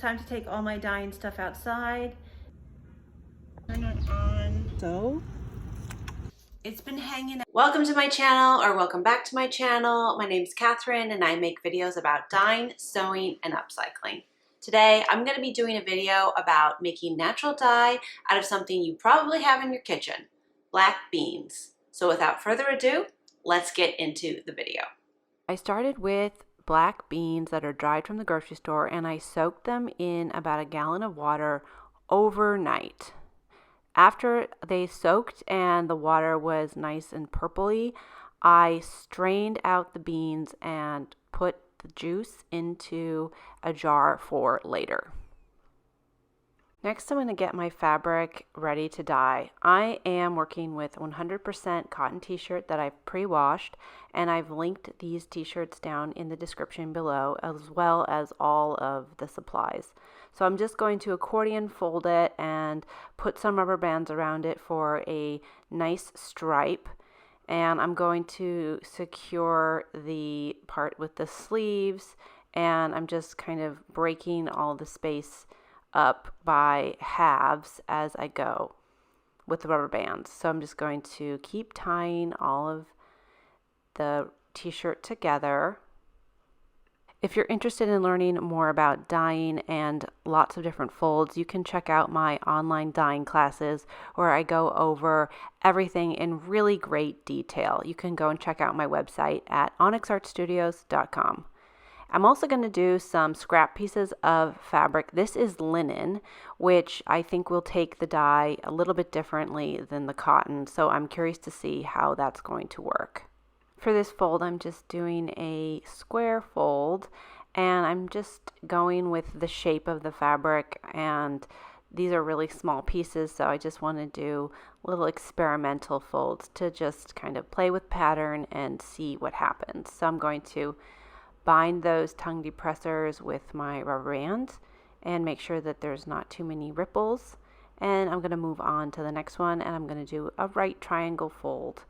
time to take all my dyeing stuff outside. Turn it on. So it's been hanging out. Welcome to my channel, or welcome back to my channel. My name's Catherine and I make videos about dyeing, sewing, and upcycling. Today I'm going to be doing a video about making natural dye out of something you probably have in your kitchen, black beans. So without further ado, let's get into the video. I started with black beans that are dried from the grocery store, and I soaked them in about a gallon of water overnight. After they soaked and the water was nice and purpley, I strained out the beans and put the juice into a jar for later. Next, I'm going to get my fabric ready to dye. I am working with 100% cotton t-shirt that I've pre-washed, and I've linked these t-shirts down in the description below, as well as all of the supplies. So I'm just going to accordion fold it and put some rubber bands around it for a nice stripe. And I'm going to secure the part with the sleeves, and I'm just kind of breaking all the space up by halves as I go with the rubber bands. So I'm just going to keep tying all of the t-shirt together. If you're interested in learning more about dyeing and lots of different folds, you can check out my online dyeing classes where I go over everything in really great detail. You can go and check out my website at onyxartstudios.com. I'm also going to do some scrap pieces of fabric. This is linen, which I think will take the dye a little bit differently than the cotton, so I'm curious to see how that's going to work. For this fold, I'm just doing a square fold, and I'm just going with the shape of the fabric, and these are really small pieces, so I just want to do little experimental folds to just kind of play with pattern and see what happens. So I'm going to bind those tongue depressors with my rubber bands and make sure that there's not too many ripples. And I'm going to move on to the next one, and I'm going to do a right triangle fold.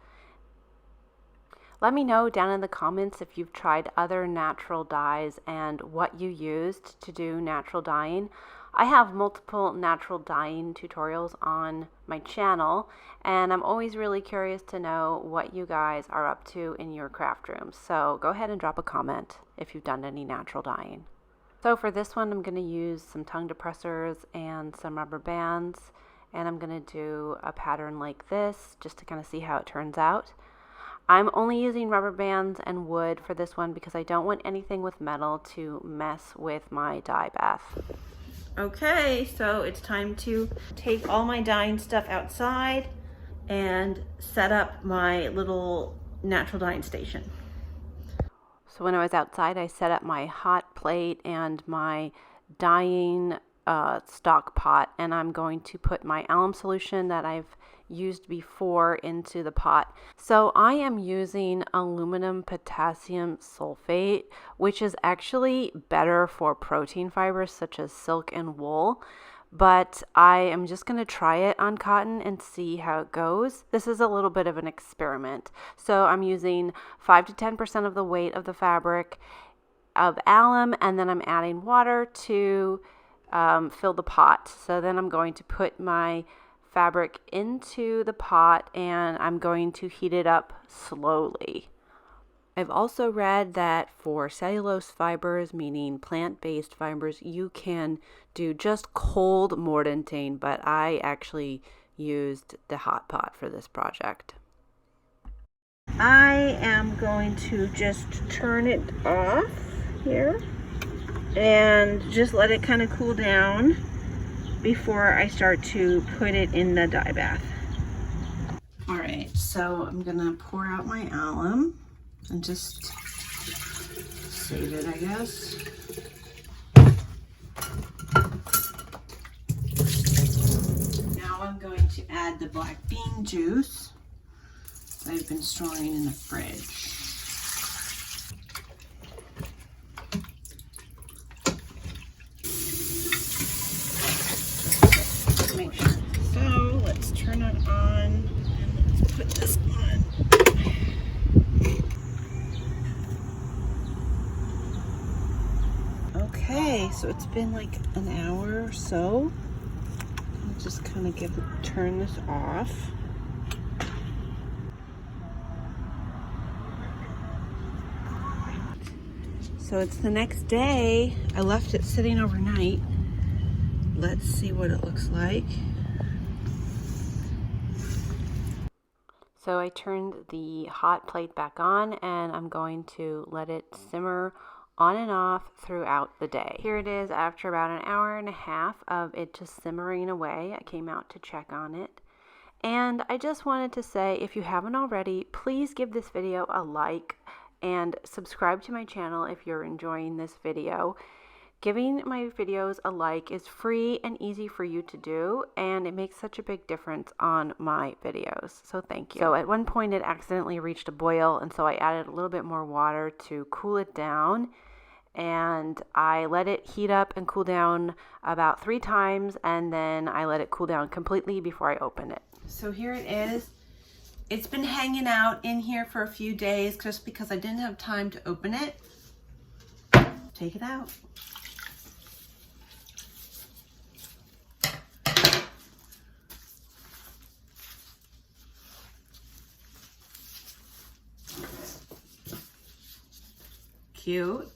Let me know down in the comments if you've tried other natural dyes and what you used to do natural dyeing. I have multiple natural dyeing tutorials on my channel, and I'm always really curious to know what you guys are up to in your craft rooms. So go ahead and drop a comment if you've done any natural dyeing. So for this one, I'm going to use some tongue depressors and some rubber bands, and I'm going to do a pattern like this just to kind of see how it turns out. I'm only using rubber bands and wood for this one because I don't want anything with metal to mess with my dye bath. Okay, so it's time to take all my dyeing stuff outside and set up my little natural dyeing station. So when I was outside, I set up my hot plate and my dyeing stock pot, and I'm going to put my alum solution that I've used before into the pot. So I am using aluminum potassium sulfate, which is actually better for protein fibers such as silk and wool, but I am just going to try it on cotton and see how it goes. This is a little bit of an experiment. So I'm using 5 to 10% of the weight of the fabric of alum, and then I'm adding water to fill the pot. So then I'm going to put my fabric into the pot, and I'm going to heat it up slowly. I've also read that for cellulose fibers, meaning plant-based fibers, you can do just cold mordanting, but I actually used the hot pot for this project. I am going to just turn it off here and just let it kind of cool down before I start to put it in the dye bath. All right, so I'm gonna pour out my alum and just save it, I guess. Now I'm going to add the black bean juice that I've been storing in the fridge. Make sure. So let's turn it on and let's put this on. Okay. Okay, so it's been like an hour or so. I'll just kind of turn this off. So it's the next day. I left it sitting overnight. Let's see what it looks like. So I turned the hot plate back on and I'm going to let it simmer on and off throughout the day. Here it is after about an hour and a half of it just simmering away. I came out to check on it. And I just wanted to say, if you haven't already, please give this video a like and subscribe to my channel if you're enjoying this video. Giving my videos a like is free and easy for you to do, and it makes such a big difference on my videos, so thank you. So at one point it accidentally reached a boil, and so I added a little bit more water to cool it down, and I let it heat up and cool down about 3 times, and then I let it cool down completely before I open it. So here it is. It's been hanging out in here for a few days just because I didn't have time to open it. Take it out. Cute.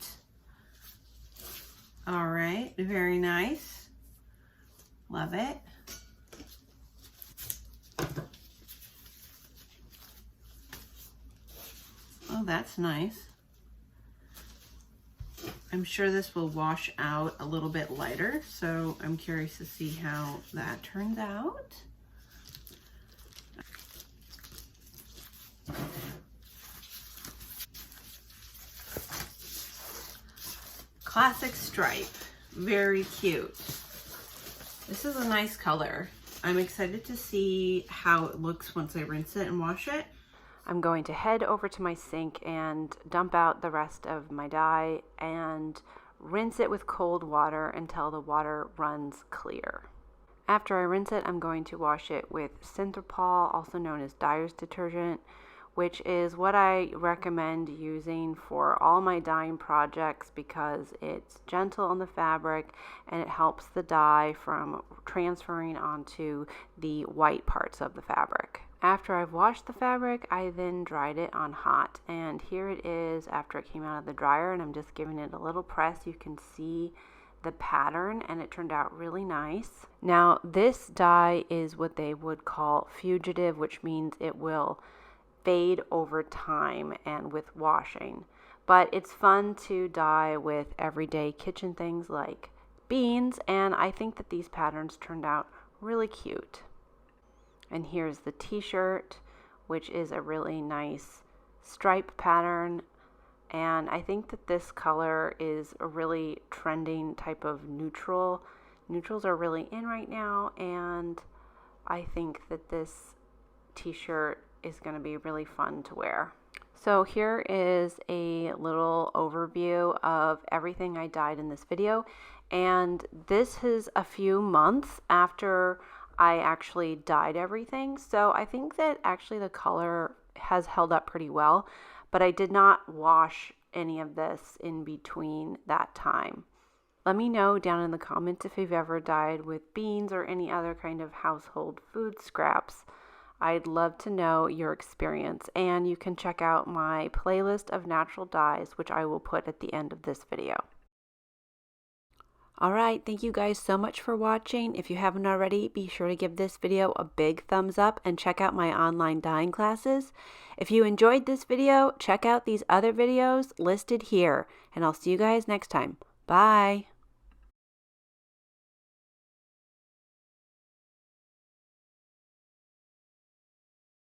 All right, very nice. Love it. Oh, that's nice. I'm sure this will wash out a little bit lighter, so I'm curious to see how that turns out. Classic stripe, very cute. This is a nice color. I'm excited to see how it looks once I rinse it and wash it. I'm going to head over to my sink and dump out the rest of my dye and rinse it with cold water until the water runs clear. After I rinse it, I'm going to wash it with Synthropol, also known as dyer's detergent, which is what I recommend using for all my dyeing projects because it's gentle on the fabric and it helps the dye from transferring onto the white parts of the fabric. After I've washed the fabric, I then dried it on hot, and here it is after it came out of the dryer, and I'm just giving it a little press. You can see the pattern, and it turned out really nice. Now, this dye is what they would call fugitive, which means it will fade over time and with washing. But it's fun to dye with everyday kitchen things like beans, and I think that these patterns turned out really cute. And here's the t-shirt, which is a really nice stripe pattern. And I think that this color is a really trending type of neutral. Neutrals are really in right now, and I think that this t-shirt is going to be really fun to wear. So here is a little overview of everything I dyed in this video. And this is a few months after I actually dyed everything, so I think that actually the color has held up pretty well, but I did not wash any of this in between that time. Let me know down in the comments if you've ever dyed with beans or any other kind of household food scraps. I'd love to know your experience, and you can check out my playlist of natural dyes, which I will put at the end of this video. Alright, thank you guys so much for watching. If you haven't already, be sure to give this video a big thumbs up and check out my online dyeing classes. If you enjoyed this video, check out these other videos listed here, and I'll see you guys next time. Bye!